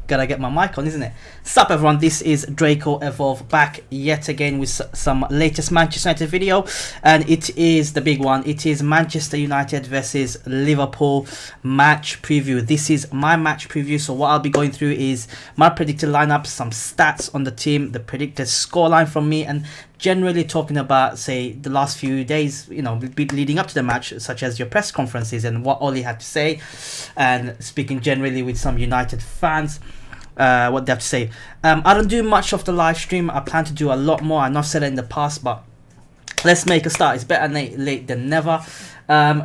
Gotta get my mic on, isn't it? Sup everyone, this is Draco Evolve back yet again with some latest Manchester United video, and it is the big one. It is Manchester United versus Liverpool match preview. This is my match preview, so what I'll be going through is my predicted lineup, some stats on the team, the predicted scoreline from me, and generally talking about, say, the last few days, you know, leading up to the match, such as your press conferences and what Oli had to say, and speaking generally with some United fans, what they have to say. I don't do much of the live stream. I plan to do a lot more. I know I've said it in the past, but let's make a start. It's better late than never.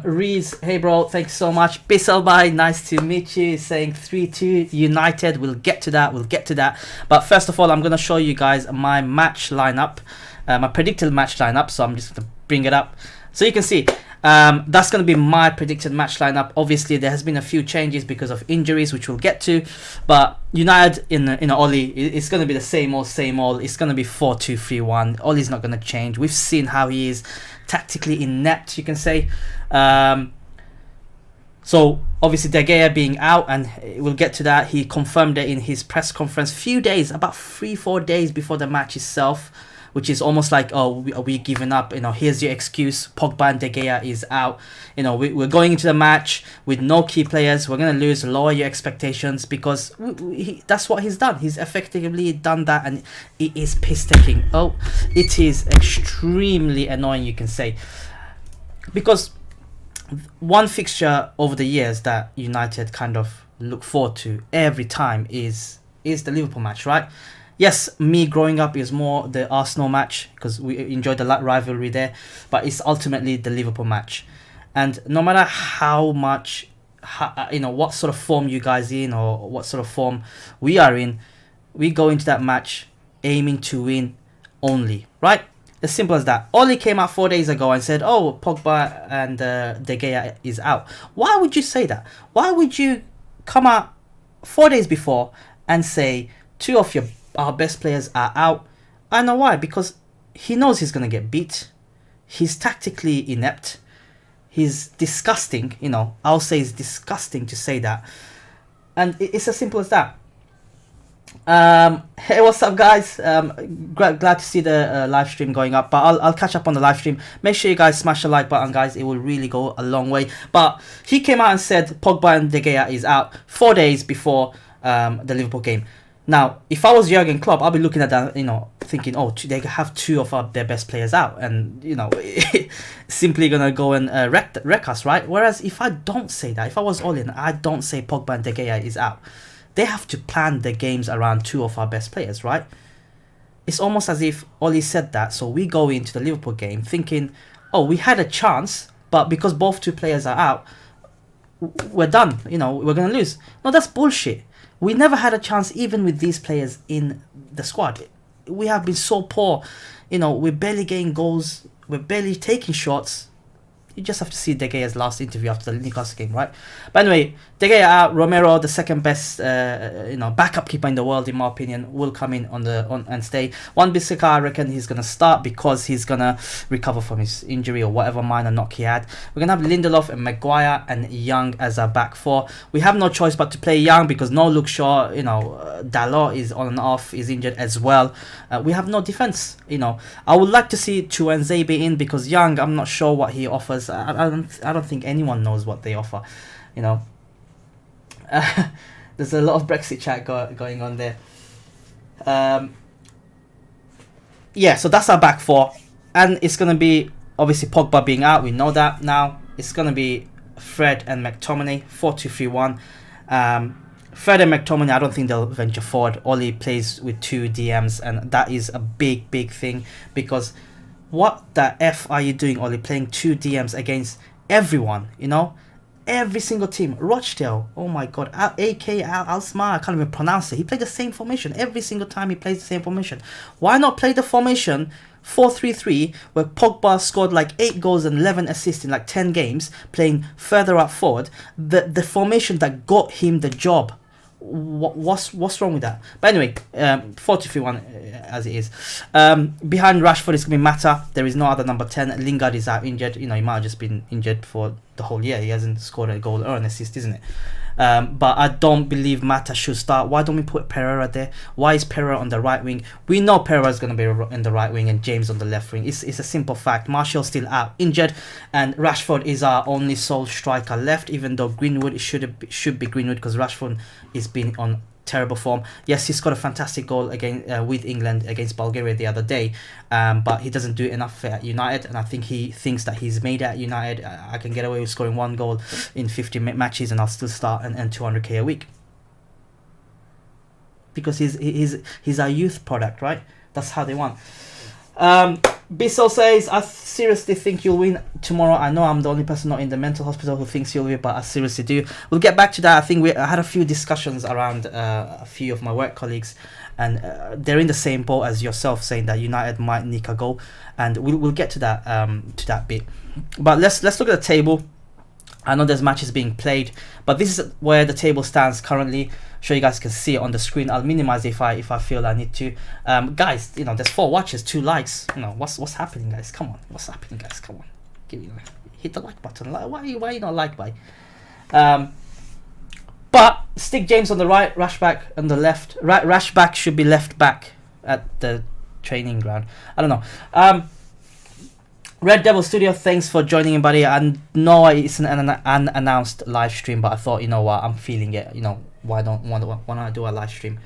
Reese, hey bro, thanks so much. Bisselby, nice to meet you. Saying 3-2 United. We'll get to that. But first of all, I'm going to show you guys my match lineup, my predicted match lineup. So I'm just going to bring it up so you can see. That's going to be my predicted match lineup. Obviously, there has been a few changes because of injuries, which we'll get to. But United in Oli, it's going to be the same old. It's going to be 4-2-3-1. Oli's not going to change. We've seen how he is tactically inept, you can say. So obviously De Gea being out, and we'll get to that. He confirmed it in his press conference few days, about 3-4 days before the match itself, which is almost like, oh, are we giving up? You know, here's your excuse. Pogba and De Gea is out. You know, we're going into the match with no key players. We're going to lose. Lower your expectations, because that's what he's done. He's effectively done that, and it is piss-taking. Oh, it is extremely annoying, you can say. Because one fixture over the years that United kind of look forward to every time is the Liverpool match, right? Yes, me growing up is more the Arsenal match because we enjoyed the rivalry there, but it's ultimately the Liverpool match. And no matter how much, you know, what sort of form you guys in or what sort of form we are in, we go into that match aiming to win only, right? As simple as that. Oli came out 4 days ago and said, oh, Pogba and De Gea is out. Why would you say that? Why would you come out 4 days before and say two of our best players are out? I know why. Because he knows he's going to get beat. He's tactically inept. He's disgusting. You know, I'll say it's disgusting to say that. And it's as simple as that. Hey, what's up, guys? Glad to see the live stream going up. But I'll catch up on the live stream. Make sure you guys smash the like button, guys. It will really go a long way. But he came out and said Pogba and De Gea is out 4 days before the Liverpool game. Now, if I was Jurgen Klopp, I'll be looking at that, you know, thinking, oh, they have two of their best players out, and, you know, simply gonna go and wreck us, right? Whereas if I don't say that, if I was all in, I don't say Pogba and De Gea is out, they have to plan the games around two of our best players, right? It's almost as if Oli said that, so we go into the Liverpool game thinking, oh, we had a chance, but because both two players are out, we're done, you know, we're gonna lose. No, that's bullshit. We never had a chance even with these players in the squad. We have been so poor. You know, we're barely getting goals. We're barely taking shots. You just have to see De Gea's last interview after the Newcastle game, right? But anyway, De Gea out. Romero, the second best, you know, backup keeper in the world, in my opinion, will come in on and stay. Wan-Bissaka, I reckon he's gonna start because he's gonna recover from his injury or whatever minor knock he had. We're gonna have Lindelof and Maguire and Young as our back four. We have no choice but to play Young because no Luke Shaw, you know, Dalot is on and off, is injured as well. We have no defense. You know, I would like to see Chukwueze in because Young, I'm not sure what he offers. I don't think anyone knows what they offer, you know. There's a lot of Brexit chat going on there. Yeah, so that's our back four, and it's gonna be obviously Pogba being out. We know that now. It's gonna be Fred and McTominay, 4-2-3-1. Fred and McTominay, I don't think they'll venture forward. Oli plays with two DMs, and that is a big thing, because what the F are you doing, Oli, playing two DMs against everyone, you know? Every single team. Rochdale, oh my god, AK Alsma, I can't even pronounce it. He played the same formation. Every single time he plays the same formation. Why not play the formation 4-3-3 where Pogba scored like 8 goals and 11 assists in like 10 games, playing further up forward? The formation that got him the job. What's wrong with that? But anyway, 4-2-3-1 as it is. Behind Rashford is going to be Mata. There is no other number 10. Lingard is out injured. You know, he might have just been injured for the whole year. He hasn't scored a goal or an assist, isn't it? But I don't believe Mata should start. Why don't we put Pereira there? Why is Pereira on the right wing? We know Pereira is going to be in the right wing and James on the left wing. It's a simple fact. Martial's still out injured, and Rashford is our only sole striker left, even though Greenwood should be Greenwood, because Rashford is been on terrible form. Yes, he scored a fantastic goal again with England against Bulgaria the other day, but he doesn't do enough at United, and I think he thinks that he's made it at United. I can get away with scoring 1 goal in 50 matches and I'll still start and 200k a week, because he's our youth product, right? That's how they want. Bissell says, I seriously think you'll win tomorrow. I know I'm the only person not in the mental hospital who thinks you'll win, but I seriously do. We'll get back to that. I think I had a few discussions around a few of my work colleagues, and they're in the same boat as yourself, saying that United might nick a goal, and we'll get to that bit. But let's look at the table. I know there's matches being played, but this is where the table stands currently. Sure, you guys can see it on the screen. I'll minimize it if I feel I need to. Guys, you know, there's 4 watches, 2 likes. You know, what's happening, guys? Come on, what's happening, guys? Come on, hit the like button. Why you not like by? But stick James on the right, Rashback on the left. Rashback should be left back at the training ground. I don't know. Red Devil Studio, thanks for joining in, buddy. I know it's an unannounced live stream, but I thought, you know what, I'm feeling it. You know, why don't I do a live stream?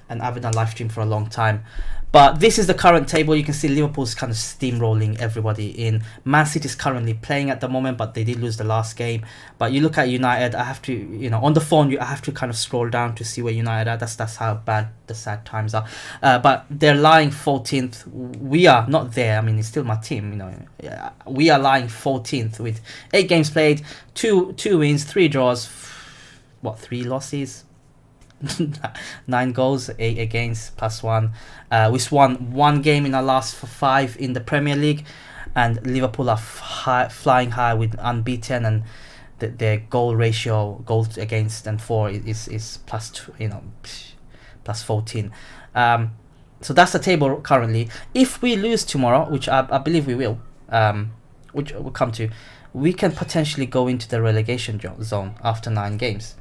And I haven't done a live stream for a long time. But this is the current table. You can see Liverpool's kind of steamrolling everybody in. Man City is currently playing at the moment, but they did lose the last game. But you look at United, I have to, you know, on the phone, I have to kind of scroll down to see where United are. That's how bad the sad times are. But they're lying 14th. We are not there. I mean, it's still my team, you know. We are lying 14th with 8 games played, 2 wins, 3 draws, 3 losses? 9 goals, 8 against, +1. We won 1 game in our last 5 in the Premier League, and Liverpool are flying high with unbeaten, and their goal ratio, goals against and for, is +2, you know, +14. So that's the table currently. If we lose tomorrow, which I believe we will, which we'll come to, we can potentially go into the relegation zone after 9 games.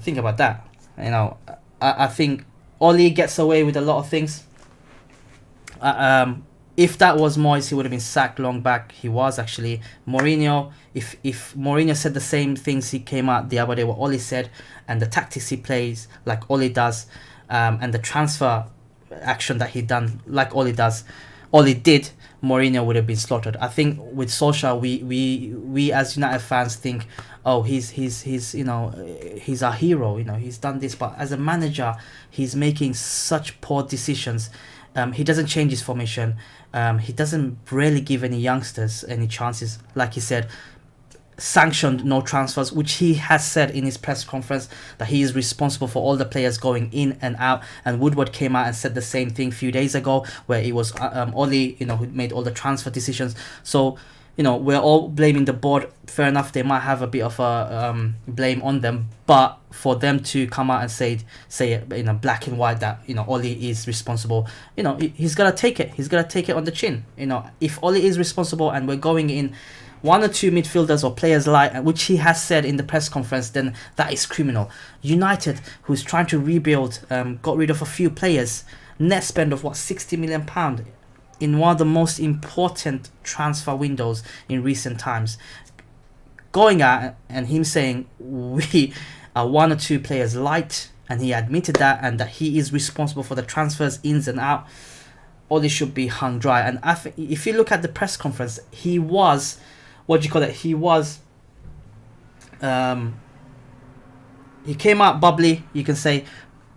Think about that. You know, I think Oli gets away with a lot of things. If that was Moyes, he would have been sacked long back. He was actually. Mourinho, if Mourinho said the same things he came out the other day, what Oli said, and the tactics he plays like Oli does, and the transfer action that he done like Oli did, Mourinho would have been slaughtered. I think with Solskjaer, we as United fans think, oh, he's you know, he's our hero, you know, he's done this, but as a manager, he's making such poor decisions. He doesn't change his formation. He doesn't really give any youngsters any chances. Like he said, sanctioned no transfers, which he has said in his press conference that he is responsible for all the players going in and out. And Woodward came out and said the same thing a few days ago, where it was Oli, you know, who made all the transfer decisions. So, you know, we're all blaming the board. Fair enough, they might have a bit of a blame on them, but for them to come out and say it, you know, black and white, that, you know, Oli is responsible, you know, he's gotta take it. He's gotta take it on the chin. You know, if Oli is responsible and we're going in 1 or 2 midfielders or players like, which he has said in the press conference, then that is criminal. United, who's trying to rebuild, got rid of a few players, net spend of £60 million in one of the most important transfer windows in recent times. Going out and him saying we are 1 or 2 players light, and he admitted that, and that he is responsible for the transfers ins and out. Oli should be hung dry. And I think if you look at the press conference, he was, he was, he came out bubbly, you can say,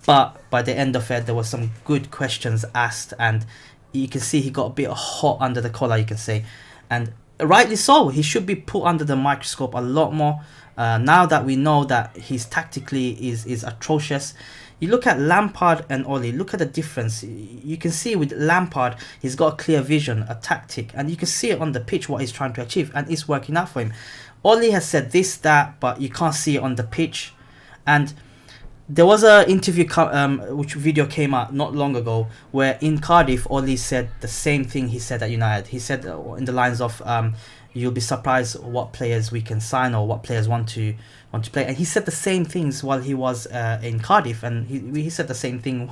but by the end of it, there were some good questions asked, and you can see he got a bit hot under the collar, you can say, and rightly so. He should be put under the microscope a lot more. Now that we know that he's tactically is atrocious. You look at Lampard and Oli, look at the difference. You can see with Lampard, he's got a clear vision, a tactic, and you can see it on the pitch what he's trying to achieve, and it's working out for him. Oli has said this, that, but you can't see it on the pitch. And there was a interview, which video came out not long ago, where in Cardiff, Oli said the same thing he said at United. He said in the lines of, you'll be surprised what players we can sign or what players want to play. And he said the same things while he was in Cardiff, and he said the same thing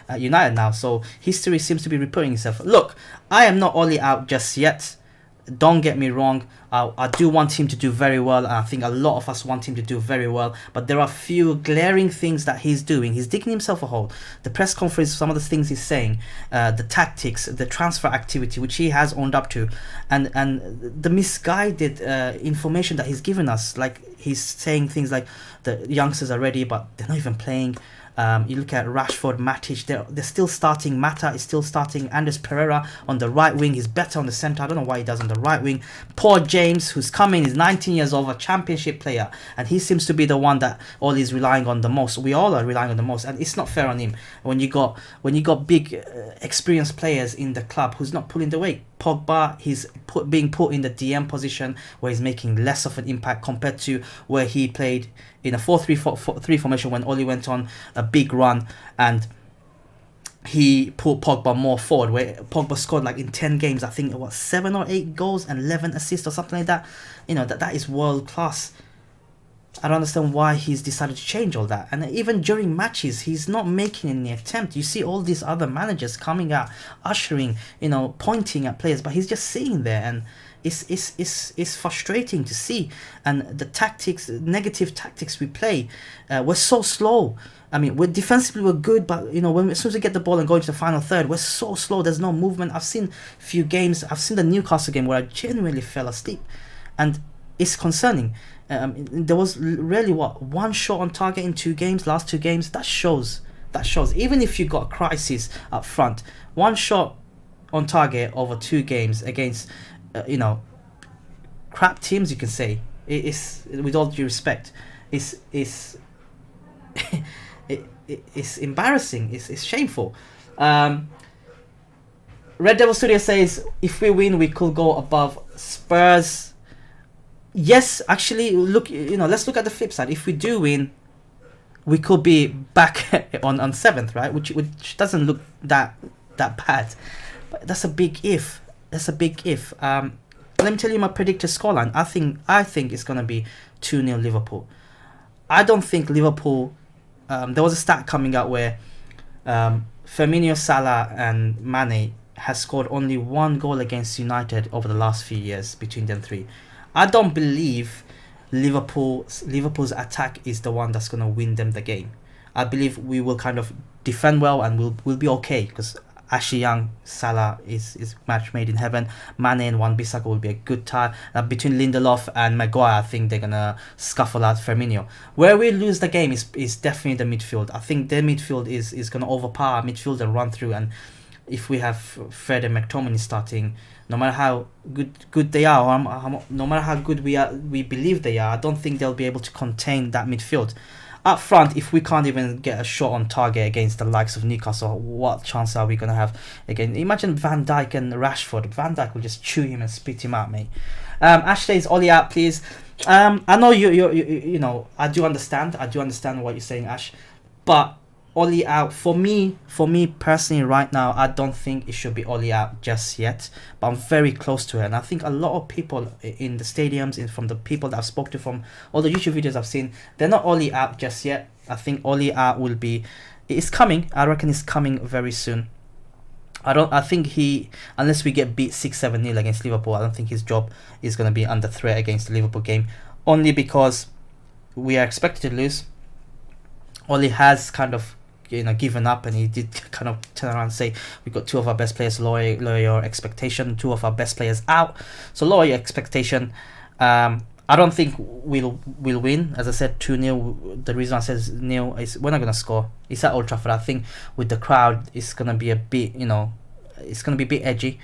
at United now. So history seems to be repeating itself. Look, I am not Oli out just yet. Don't get me wrong, I do want him to do very well, and I think a lot of us want him to do very well, but there are a few glaring things that he's doing. He's digging himself a hole. The press conference, some of the things he's saying, the tactics, the transfer activity, which he has owned up to, and the misguided information that he's given us. Like, he's saying things like the youngsters are ready, but they're not even playing. You look at Rashford, Matic, they're still starting. Mata is still starting. Andres Pereira on the right wing. He's better on the centre. I don't know why he does on the right wing. Poor James, who's coming, he's 19 years old, a championship player, and he seems to be the one that all is relying on the most. We all are relying on the most, and it's not fair on him when you got big experienced players in the club who's not pulling the weight. Pogba, he's being put in the DM position where he's making less of an impact compared to where he played in a 4-3-3 formation when Oli went on a big run and he put Pogba more forward, where Pogba scored like in 10 games, I think it was 7 or 8 goals and 11 assists or something like that. You know, that is world class. I don't understand why he's decided to change all that. And even during matches, he's not making any attempt. You see all these other managers coming out, ushering, you know, pointing at players, but he's just sitting there, and it's frustrating to see. And the tactics, negative tactics we play, we're so slow. I mean, we're defensively we're good, but you know, as soon as we get the ball and go into the final third, we're so slow. There's no movement. I've seen a few games. I've seen the Newcastle game where I genuinely fell asleep, and it's concerning. There was really one shot on target in 2 games, last 2 games. That shows. Even if you got a crisis up front, one shot on target over 2 games against, you know, crap teams, you can say. It's, with all due respect, it's it's embarrassing. It's shameful. Red Devil Studio says if we win, we could go above Spurs. Yes, actually, look, you know, let's look at the flip side. If we do win, we could be back on 7th, right? Which doesn't look that bad. But that's a big if. Let me tell you my predicted scoreline. I think it's gonna be 2-0 Liverpool. I don't think Liverpool. There was a stat coming out where Firmino, Salah, and Mane has scored only 1 goal against United over the last few years between them 3. I don't believe Liverpool's attack is the one that's going to win them the game. I believe we will kind of defend well and we'll be okay, because Ashley Young, Salah is match made in heaven. Mane and Wan-Bissaka will be a good tie. Between Lindelof and Maguire, I think they're going to scuffle out Firmino. Where we lose the game is definitely the midfield. I think their midfield is going to overpower our midfield and run through. And if we have Fred and McTominay starting, no matter how good they are, or no matter how good we believe they are, I don't think they'll be able to contain that midfield. Up front, if we can't even get a shot on target against the likes of Newcastle, what chance are we going to have again? Imagine Van Dijk and Rashford. Van Dijk will just chew him and spit him out, mate. Ashley's Ollie out, please. I know you know, I do understand what you're saying, Ash, but Ollie out for me personally right now, I don't think it should be Ollie out just yet, but I'm very close to it. And I think a lot of people in the stadiums, from the people that I've spoken to, from all the YouTube videos I've seen, they're not Ollie out just yet. I think Ollie out it's coming. I reckon it's coming very soon. I think unless we get beat 6-7-0 against Liverpool, I don't think his job is going to be under threat against the Liverpool game, only because we are expected to lose. Ollie has kind of, you know, given up, and he did kind of turn around and say we got 2 of our best players, lower your expectation, 2 of our best players out, so lower your expectation. I don't think we'll win. As I said, 2-0. The reason I said 0 is we're not going to score. It's at Old Trafford. I think with the crowd, it's going to be a bit, you know, it's going to be a bit edgy.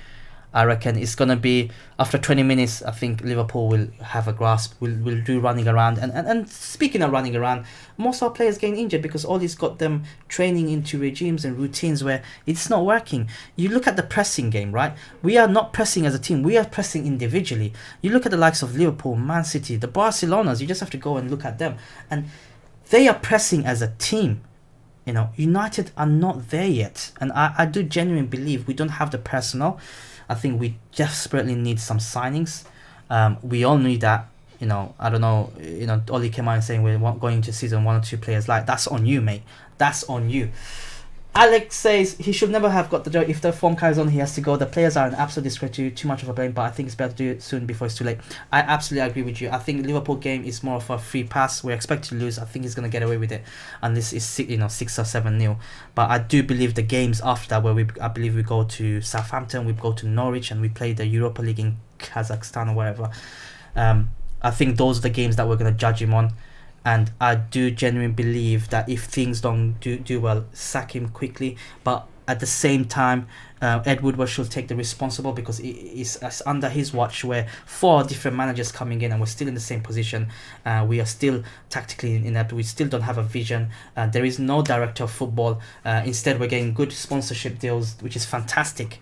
I reckon it's going to be, after 20 minutes, I think Liverpool will have a grasp, will do running around. And speaking of running around, most of our players getting injured because Ollie's got them training into regimes and routines where it's not working. You look at the pressing game, right? We are not pressing as a team. We are pressing individually. You look at the likes of Liverpool, Man City, the Barcelonas, you just have to go and look at them. And they are pressing as a team. You know, United are not there yet. And I do genuinely believe we don't have the personnel. I think we desperately need some signings. We all knew that. I don't know. Oli came out and saying we're going into season 1 or 2 players like that's on you, mate. That's on you. Alex says he should never have got the job. If the form carries on, he has to go. The players are an absolute disgrace, too much of a blame, but I think it's better to do it soon before it's too late. I absolutely agree with you. I think Liverpool game is more of a free pass. We're expected to lose. I think he's going to get away with it, and this is 6 or 7-0. But I do believe the games after that, where I believe we go to Southampton, we go to Norwich, and we play the Europa League in Kazakhstan or wherever. I think those are the games that we're going to judge him on. And I do genuinely believe that if things don't do well, sack him quickly. But at the same time, Ed Woodward should take the responsible, because it's under his watch where 4 different managers coming in and we're still in the same position. We are still tactically inept. We still don't have a vision. There is no director of football. Instead, we're getting good sponsorship deals, which is fantastic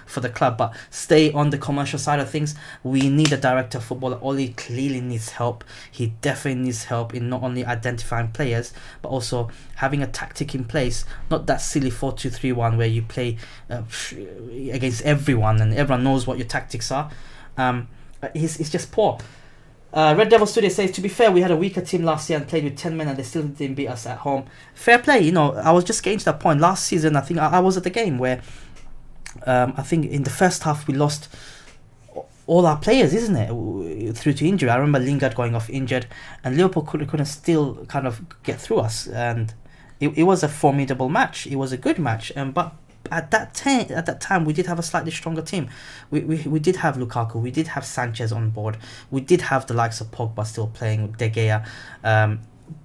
for the club. But stay on the commercial side of things. We need a director of football. Oli clearly needs help. He definitely needs help in not only identifying players, but also having a tactic in place. Not that silly 4-2-3-1 where you play against everyone and everyone knows what your tactics are. It's just poor. Red Devil Studio says, to be fair, we had a weaker team last year and played with 10 men and they still didn't beat us at home. Fair play. I was just getting to that point. Last season, I think I was at the game where I think in the first half we lost all our players, isn't it, through to injury. I remember Lingard going off injured and Liverpool couldn't still kind of get through us, and it was a formidable match. It was a good match, but at that time we did have a slightly stronger team. We did have Lukaku, we did have Sanchez on board, we did have the likes of Pogba still playing, De Gea,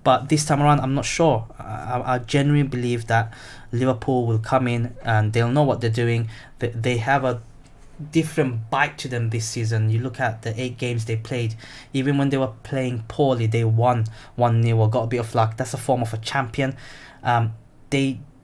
but this time around I'm not sure. I genuinely believe that Liverpool will come in and they'll know what they're doing. They have a different bite to them this season. You look at the 8 games they played, even when they were playing poorly, they won 1-0 or got a bit of luck. That's a form of a champion.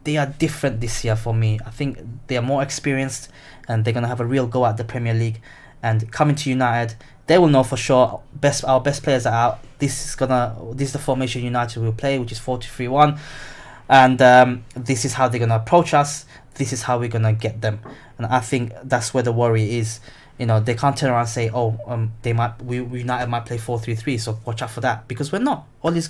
They are different this year for me. I think they are more experienced and they're going to have a real go at the Premier League. And coming to United, they will know for sure our best players are out. This is the formation United will play, which is 4-2-3-1. And this is how they're going to approach us. This is how we're going to get them. And I think that's where the worry is. They can't turn around and say, United might play 4-3-3, so watch out for that, because we're not. Ollie's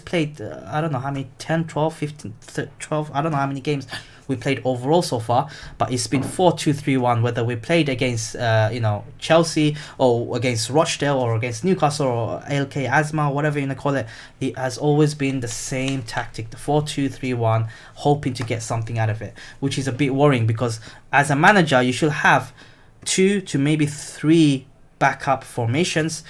played, I don't know how many, 10, 12, 15, 12, I don't know how many games we played overall so far, but it's been 4-2-3-1, whether we played against, Chelsea, or against Rochdale, or against Newcastle, or ALK Asma, or whatever you want to call it. It has always been the same tactic, the 4-2-3-1, hoping to get something out of it, which is a bit worrying, because as a manager, you should have 2 to maybe 3 backup formations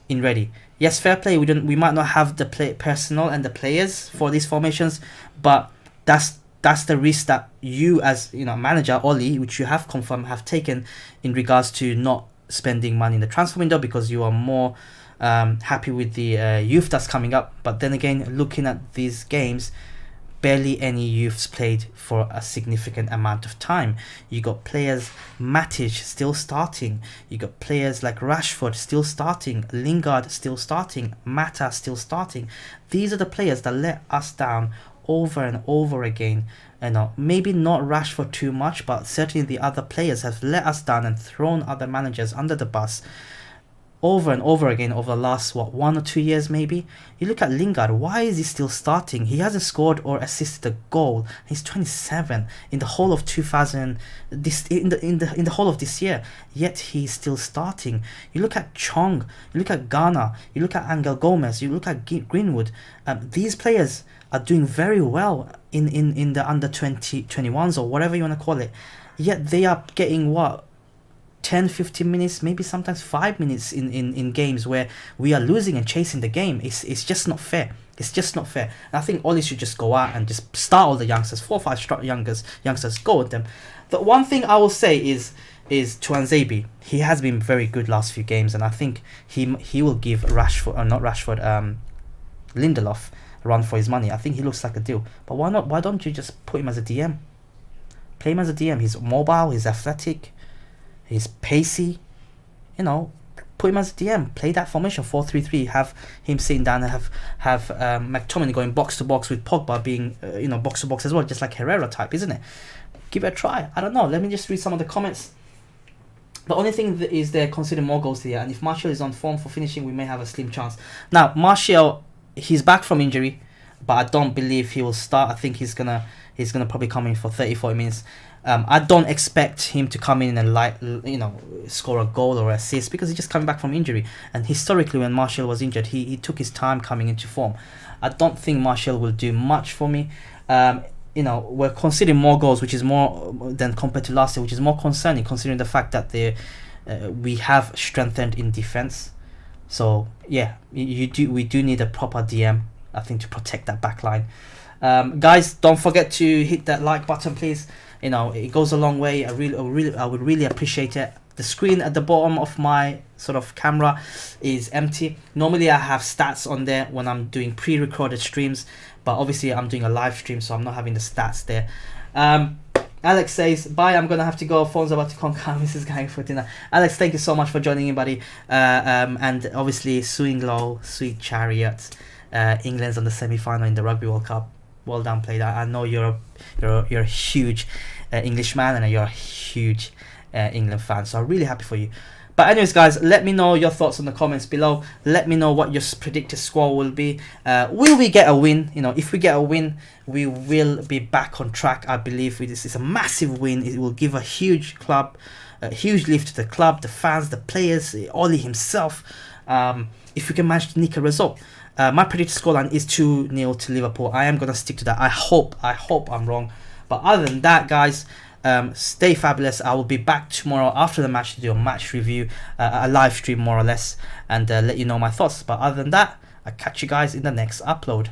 in ready. Yes, fair play. We might not have the personnel and the players for these formations, but that's the risk that you as manager Oli, which you have confirmed, have taken in regards to not spending money in the transfer window because you are more happy with the youth that's coming up. But then again, looking at these games, barely any youths played for a significant amount of time. You got players, Matic still starting. You got players like Rashford still starting. Lingard still starting. Mata still starting. These are the players that let us down over and over again. Maybe not Rashford too much, but certainly the other players have let us down and thrown other managers under the bus over and over again over the last 1 or 2 years maybe. You look at Lingard, why is he still starting? He hasn't scored or assisted a goal. He's 27 in the whole of in the whole of this year, yet he's still starting. You look at Chong, you look at Ghana, you look at Angel Gomez, you look at Greenwood. These players are doing very well in the under 21s or whatever you want to call it, yet they are getting 10, 15 minutes, maybe sometimes 5 minutes in games where we are losing and chasing the game. It's just not fair. It's just not fair. And I think Oli should just go out and just start all the youngsters, 4 or 5 youngsters, go with them. The one thing I will say is Tuanzebe. He has been very good last few games, and I think he will give Lindelof a run for his money. I think he looks like a deal. But why not? Why don't you just put him as a DM? Play him as a DM. He's mobile. He's athletic. He's pacey, put him as a DM. Play that formation 4-3-3. Have him sitting down and have McTominay going box to box with Pogba being box to box as well, just like Herrera type, isn't it? Give it a try. I don't know. Let me just read some of the comments. The only thing is they're considering more goals here, and if Martial is on form for finishing, we may have a slim chance. Now, Martial, he's back from injury, but I don't believe he will start. I think he's gonna probably come in for 30-40 minutes. I don't expect him to come in and score a goal or assist, because he's just coming back from injury. And historically, when Martial was injured, he took his time coming into form. I don't think Martial will do much for me. We're considering more goals, which is more than compared to last year, which is more concerning considering the fact that we have strengthened in defense. So yeah, we do need a proper DM, I think, to protect that back line. Guys, don't forget to hit that like button, please. It goes a long way. I would really appreciate it. The screen at the bottom of my sort of camera is empty. Normally I have stats on there when I'm doing pre-recorded streams, but obviously I'm doing a live stream, so I'm not having the stats there. Alex says, bye, I'm gonna have to go, phone's about to conquer. Mrs. Gang for dinner. Alex, thank you so much for joining in, buddy. And obviously Swing Low, Sweet Chariot, England's on the semi-final in the Rugby World Cup. Well done, played. I know you're a huge Englishman, and you're a huge England fan, so I'm really happy for you. But anyways, guys, let me know your thoughts in the comments below. Let me know what your predicted score will be. Will we get a win? If we get a win, we will be back on track. I believe this is a massive win. It will give a huge lift to the club, the fans, the players, Ollie himself. If we can manage to nick a result. My predicted scoreline is 2-0 to Liverpool. I am going to stick to that. I hope I'm wrong. But other than that, guys, stay fabulous. I will be back tomorrow after the match to do a match review, a live stream more or less, and let you know my thoughts. But other than that, I'll catch you guys in the next upload.